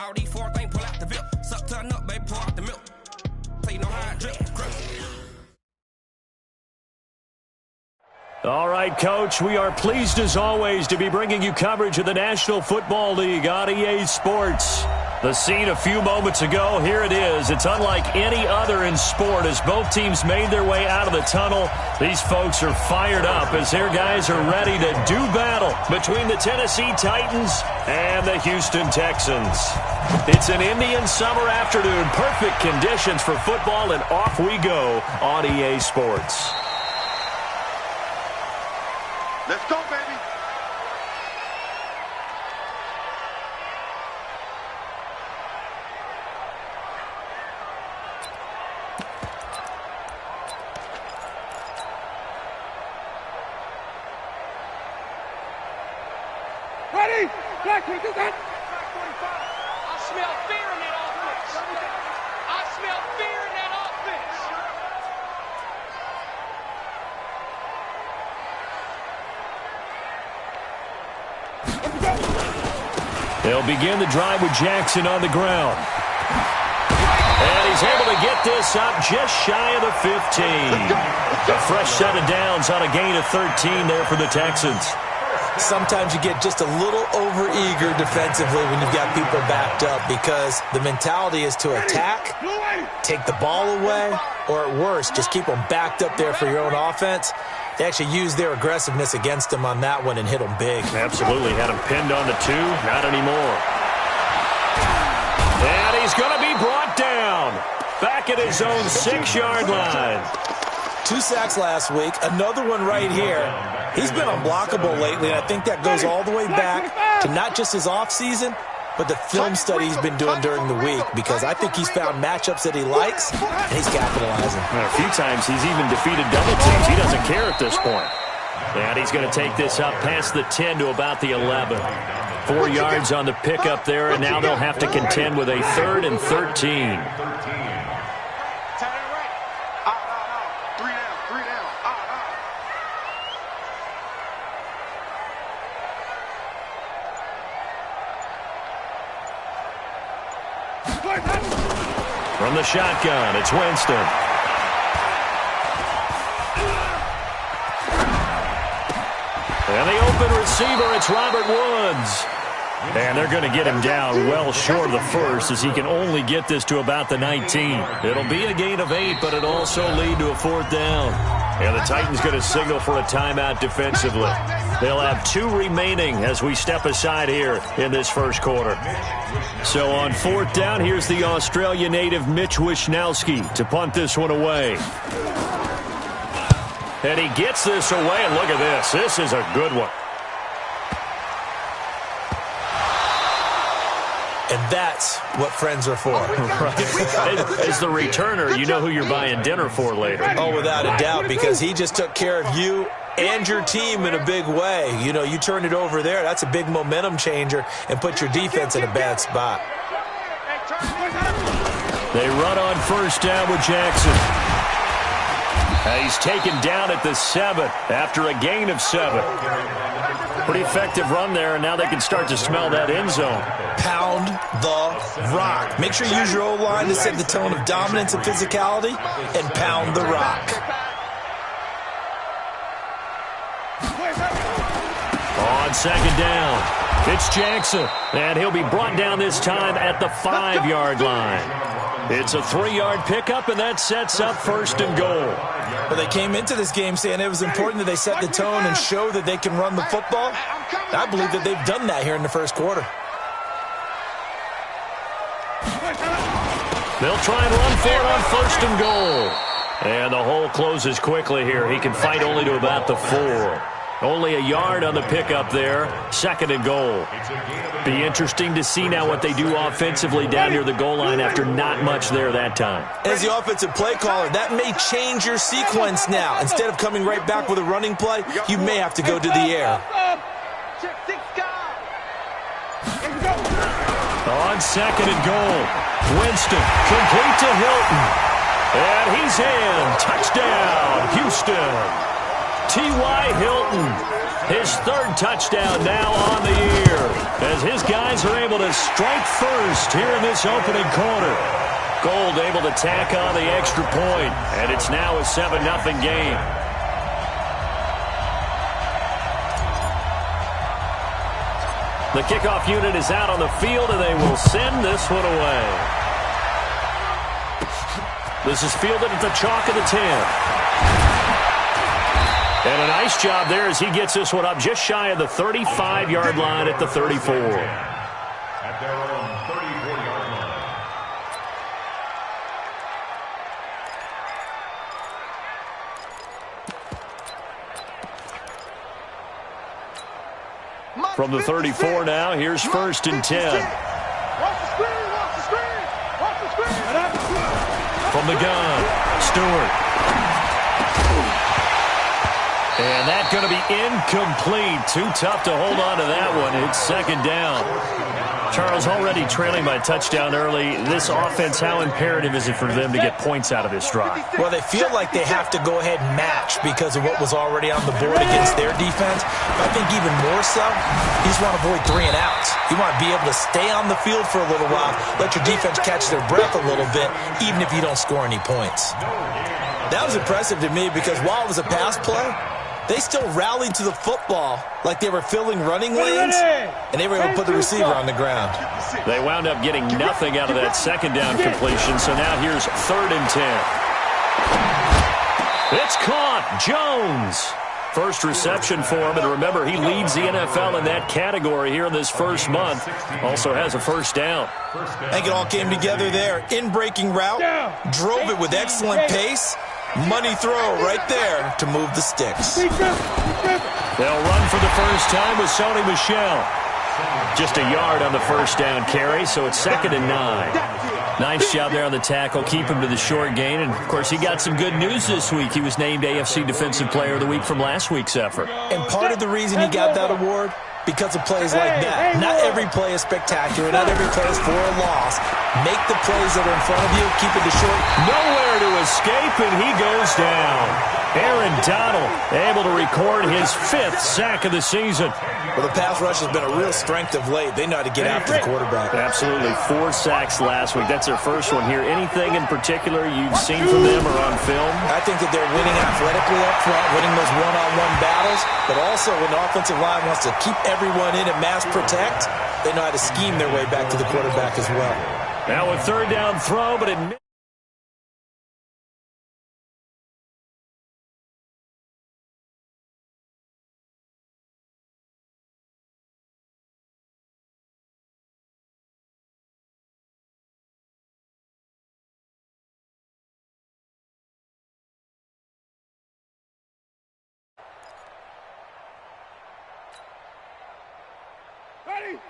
All these four things pull out the VIP. Suck, turn up, baby, pour out the milk. So you know how I drip. All right, Coach, we are pleased as always to be bringing you coverage of the National Football League on EA Sports. The scene a few moments ago, here it is. It's unlike any other in sport as both teams made their way out of the tunnel. These folks are fired up as their guys are ready to do battle between the Tennessee Titans and the Houston Texans. It's an Indian summer afternoon, perfect conditions for football, and off we go on EA Sports. Let's go, baby. Ready? Black, we do that. I smell fear in that offense. I smell fear in that offense. They'll begin the drive with Jackson on the ground. And he's able to get this up just shy of the 15. A fresh set of downs on a gain of 13 there for the Texans. Sometimes you get just a little over-eager defensively when you've got people backed up because the mentality is to attack, take the ball away, or at worst, just keep them backed up there for your own offense. They actually used their aggressiveness against him on that one and hit him big. Absolutely. Had him pinned on the 2. Not anymore. And he's going to be brought down. Back at his own 6-yard line. 2 sacks last week. Another one right here. He's been unblockable lately, and I think that goes all the way back to not just his offseason, but the film study he's been doing during the week, because I think he's found matchups that he likes, and he's capitalizing. A few times he's even defeated double teams. He doesn't care at this point. And he's going to take this up past the 10 to about the 11. 4 yards on the pickup there, and now they'll have to contend with a 3rd and 13. From the shotgun, it's Winston. And the open receiver, it's Robert Woods. And they're going to get him down well short of the first as he can only get this to about the 19. It'll be a gain of 8, but it'll also lead to a 4th down. And the Titans going to signal for a timeout defensively. They'll have 2 remaining as we step aside here in this first quarter. So on 4th down, here's the Australia native Mitch Wishnowski to punt this one away. And he gets this away, and look at this. This is a good one. And that's what friends are for. Right. As the returner, you know who you're buying dinner for later. Oh, without a doubt, because he just took care of you and your team in a big way. You know, you turned it over there. That's a big momentum changer and put your defense in a bad spot. They run on 1st down with Jackson. He's taken down at the 7 after a gain of 7. Pretty effective run there, and now they can start to smell that end zone. Pound the rock. Make sure you use your O-line to set the tone of dominance and physicality, and pound the rock. On 2nd down, it's Jackson, and he'll be brought down this time at the 5-yard line. It's a 3-yard pickup, and that sets up 1st and goal. Well, they came into this game saying it was important that they set the tone and show that they can run the football. I believe that they've done that here in the first quarter. They'll try and run for it on 1st and goal. And the hole closes quickly here. He can fight only to about the 4. Only a yard on the pickup there. 2nd and goal. Be interesting to see now what they do offensively down near the goal line after not much there that time. As the offensive play caller, that may change your sequence now. Instead of coming right back with a running play, you may have to go to the air. On 2nd and goal, Winston complete to Hilton. And he's in. Touchdown, Houston. T.Y. Hilton, his third touchdown now on the year, as his guys are able to strike first here in this opening quarter. Gold able to tack on the extra point, and it's now a 7-0 game. The kickoff unit is out on the field, and they will send this one away. This is fielded at the chalk of the 10. And a nice job there as he gets this one up just shy of the 35-yard line at the 34. At their own 34-yard line. From the 34 now, here's 1st and 10. Watch the screen, watch the screen, watch the screen. From the gun, Stewart. And that's going to be incomplete. Too tough to hold on to that one. It's 2nd down. Charles, already trailing by a touchdown early. This offense, how imperative is it for them to get points out of this drive? Well, they feel like they have to go ahead and match because of what was already on the board against their defense. But I think even more so, you just want to avoid 3 and outs. You want to be able to stay on the field for a little while, let your defense catch their breath a little bit, even if you don't score any points. That was impressive to me because while it was a pass play, they still rallied to the football like they were filling running lanes, and they were able to put the receiver on the ground. They wound up getting nothing out of that 2nd down completion, so now here's 3rd and 10. It's caught. Jones. First reception for him, and remember, he leads the NFL in that category here in this first month. Also has a 1st down. I think it all came together there. In-breaking route, drove it with excellent pace. Money throw right there to move the sticks. They'll run for the first time with Sony Michel. Just a yard on the 1st down carry, so it's 2nd and 9. Nice job there on the tackle. Keep him to the short gain. And, of course, he got some good news this week. He was named AFC Defensive Player of the Week from last week's effort. And part of the reason he got that award, because of plays like that. Not every play is spectacular. Not every play is for a loss. Make the plays that are in front of you. Keep it to short. Nowhere to escape, and he goes down. Aaron Donald able to record his 5th sack of the season. Well, the pass rush has been a real strength of late. They know how to get after the quarterback. Absolutely. 4 sacks last week. That's their first one here. Anything in particular you've seen from them or on film? I think that they're winning athletically up front, winning those one-on-one battles, but also when the offensive line wants to keep everyone in and mass protect, they know how to scheme their way back to the quarterback as well. Now a 3rd down throw, but it...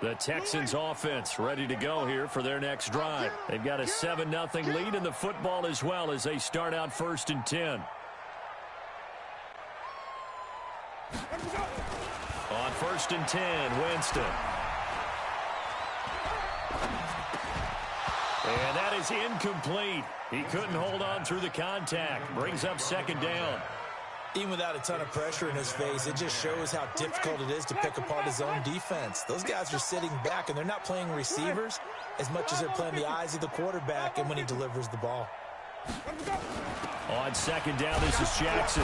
The Texans offense ready to go here for their next drive. They've got a 7-0 lead in the football as well as they start out 1st and 10. On 1st and 10, Winston. And that is incomplete. He couldn't hold on through the contact. Brings up 2nd down. Even without a ton of pressure in his face, it just shows how difficult it is to pick apart his own defense. Those guys are sitting back, and they're not playing receivers as much as they're playing the eyes of the quarterback and when he delivers the ball. On 2nd down, this is Jackson.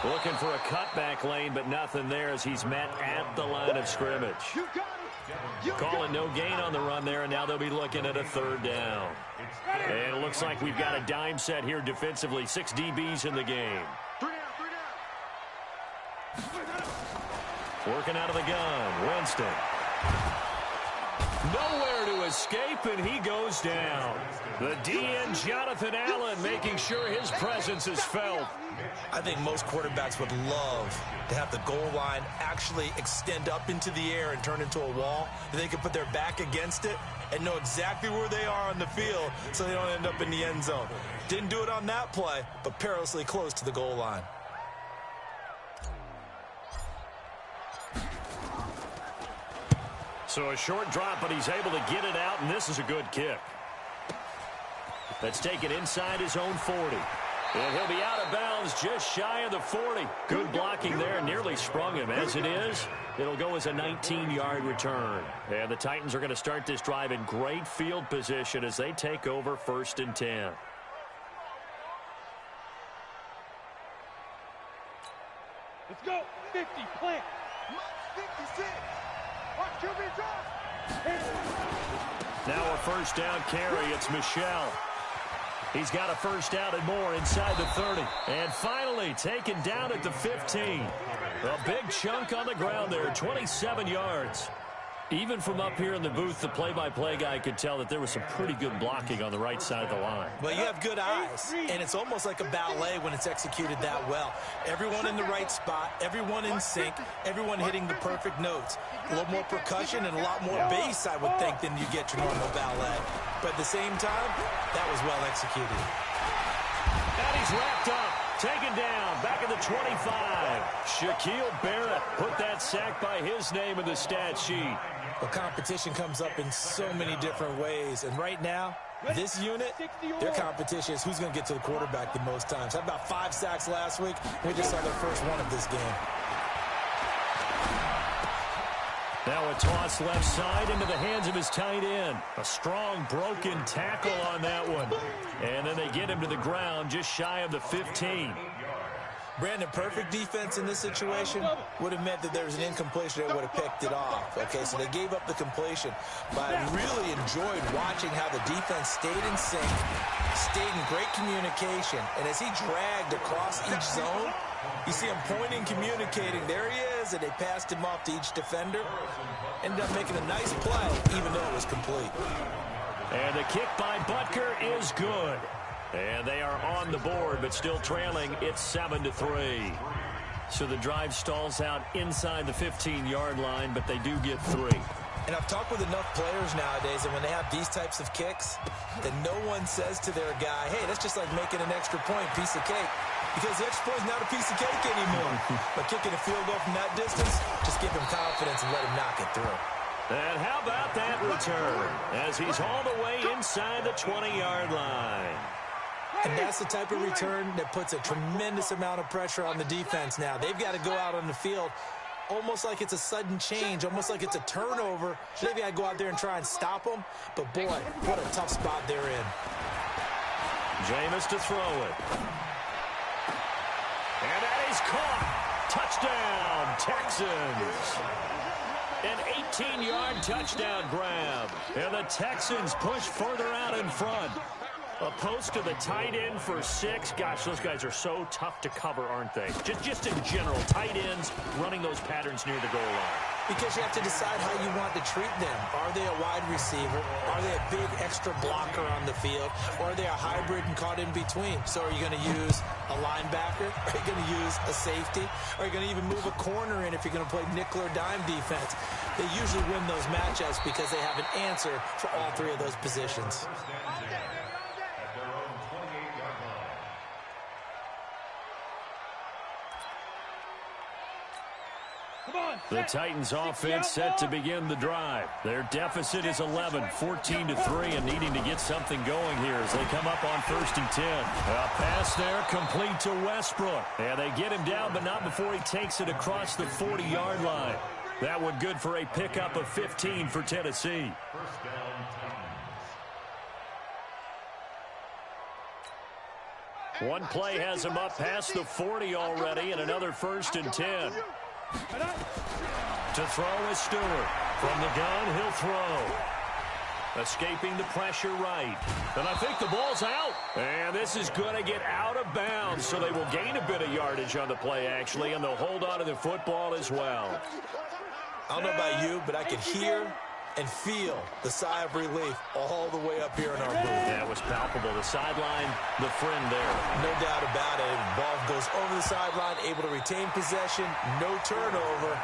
Looking for a cutback lane, but nothing there as he's met at the line of scrimmage. Calling no gain on the run there, and now they'll be looking at a 3rd down. And it looks like we've got a dime set here defensively. 6 DBs in the game. Working out of the gun, Winston. Nowhere to escape, and he goes down. The DN, Jonathan Allen, making sure his presence is felt. I think most quarterbacks would love to have the goal line actually extend up into the air and turn into a wall. They can put their back against it and know exactly where they are on the field so they don't end up in the end zone. Didn't do it on that play, but perilously close to the goal line. So a short drop, but he's able to get it out, and this is a good kick. That's taken inside his own 40. And he'll be out of bounds just shy of the 40. Good blocking there, nearly sprung him. As it is, it'll go as a 19-yard return. And the Titans are going to start this drive in great field position as they take over 1st and 10. Let's go. 50, plant. 56. Watch QB drop. Now a first down carry. It's Michelle. He's got a first down and more inside the 30. And finally taken down at the 15. A big chunk on the ground there, 27 yards. Even from up here in the booth, the play-by-play guy could tell that there was some pretty good blocking on the right side of the line. Well, you have good eyes, and it's almost like a ballet when it's executed that well. Everyone in the right spot, everyone in sync, everyone hitting the perfect notes. A little more percussion and a lot more bass, I would think, than you get your normal ballet. But at the same time, that was well executed. And he's wrapped up. Taken down, back at the 25. Shaquille Barrett put that sack by his name in the stat sheet. Well, competition comes up in so many different ways. And right now, this unit, their competition is who's going to get to the quarterback the most times. Had about 5 sacks last week. We just saw their first one of this game. Now a toss left side into the hands of his tight end. A strong broken tackle on that one. And then they get him to the ground just shy of the 15. Brandon, perfect defense in this situation would have meant that there was an incompletion that would have picked it off. Okay, so they gave up the completion. But I really enjoyed watching how the defense stayed in sync, stayed in great communication. And as he dragged across each zone, you see him pointing, communicating. There he is, and they passed him off to each defender. Ended up making a nice play, even though it was complete. And the kick by Butker is good. And they are on the board, but still trailing. It's 7-3. So the drive stalls out inside the 15-yard line, but they do get 3. And I've talked with enough players nowadays, and when they have these types of kicks, that no one says to their guy, hey, that's just like making an extra point, piece of cake. Because the extra point is not a piece of cake anymore. But kicking a field goal from that distance, just give him confidence and let him knock it through. And how about that return as he's all the way inside the 20-yard line. And that's the type of return that puts a tremendous amount of pressure on the defense now. They've got to go out on the field almost like it's a sudden change, almost like it's a turnover. Maybe I go out there and try and stop them. But, boy, what a tough spot they're in. Jameis to throw it. And that is caught. Touchdown, Texans. An 18-yard touchdown grab. And the Texans push further out in front. A post to the tight end for 6. Gosh, those guys are so tough to cover, aren't they? Just in general, tight ends running those patterns near the goal line. Because you have to decide how you want to treat them. Are they a wide receiver? Are they a big extra blocker on the field? Or are they a hybrid and caught in between? So are you going to use a linebacker? Are you going to use a safety? Are you going to even move a corner in if you're going to play nickel or dime defense? They usually win those matchups because they have an answer for all 3 of those positions. The Titans offense set to begin the drive. Their deficit is 11, 14-3, and needing to get something going here as they come up on 1st and 10. A pass there complete to Westbrook. And they get him down, but not before he takes it across the 40-yard line. That one good for a pickup of 15 for Tennessee. One play has him up past the 40 already, and another 1st and 10. To throw is Stewart. From the gun, he'll throw. Escaping the pressure right. And I think the ball's out. And this is going to get out of bounds, so they will gain a bit of yardage on the play, actually, and they'll hold on to the football as well. I don't know about you, but I could hear and feel the sigh of relief all the way up here in our booth. That was palpable. The sideline, the friend there. No doubt about it. Ball goes over the sideline, able to retain possession, no turnover.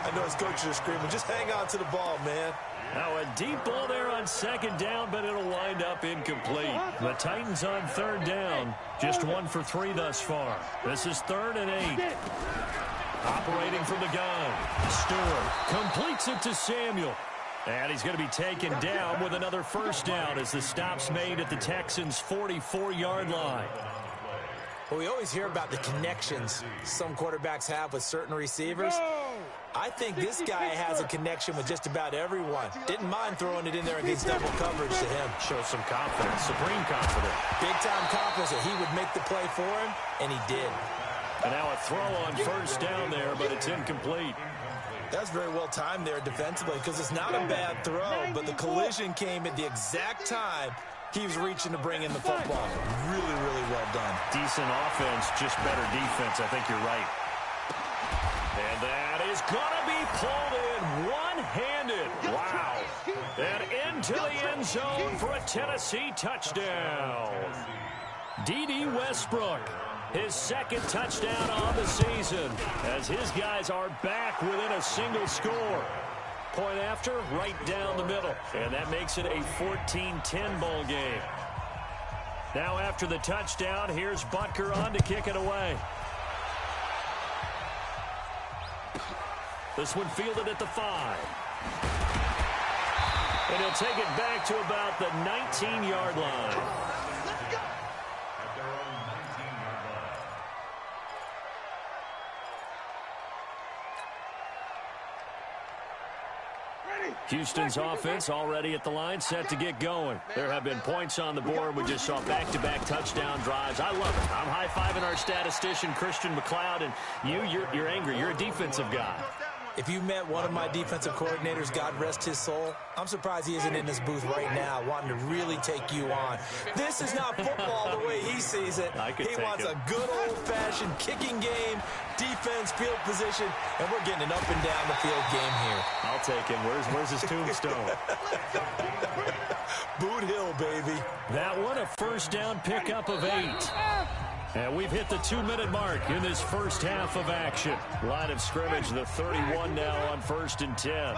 I know his coaches are screaming, just hang on to the ball, man. Now a deep ball there on 2nd down, but it'll wind up incomplete. The Titans on 3rd down, just 1 for 3 thus far. This is 3rd and 8. Operating from the gun, Stewart completes it to Samuel. And he's going to be taken down with another 1st down as the stop's made at the Texans' 44-yard line. Well, we always hear about the connections some quarterbacks have with certain receivers. I think this guy has a connection with just about everyone. Didn't mind throwing it in there against double coverage to him. Shows some confidence, supreme confidence. Big-time confidence that he would make the play for him, and he did. And now a throw on first down there, but it's incomplete. That's very well timed there defensively because it's not a bad throw, but the collision came at the exact time he was reaching to bring in the football. Really, really well done. Decent offense, just better defense. I think you're right. And that is going to be pulled in one-handed. Wow. And into the end zone for a Tennessee touchdown. D.D. Westbrook, his second touchdown on the season, as his guys are back within a single score. Point after, right down the middle. And that makes it a 14-10 ball game. Now after the touchdown, here's Butker on to kick it away. This one fielded at the 5. And he'll take it back to about the 19-yard line. Houston's offense already at the line, set to get going. There have been points on the board. We just saw back-to-back touchdown drives. I love it. I'm high-fiving our statistician, Christian McLeod, and you're angry. You're a defensive guy. If you met one of my defensive coordinators, God rest his soul, I'm surprised he isn't in this booth right now wanting to really take you on. This is not football the way he sees it. He wants a good old-fashioned kicking game, defense, field position, and we're getting an up-and-down-the-field game here. I'll take him. Where's his tombstone? Boot Hill, baby. That one, a first down pickup of 8. And we've hit the 2-minute mark in this first half of action. Line of scrimmage, the 31 now on 1st and 10.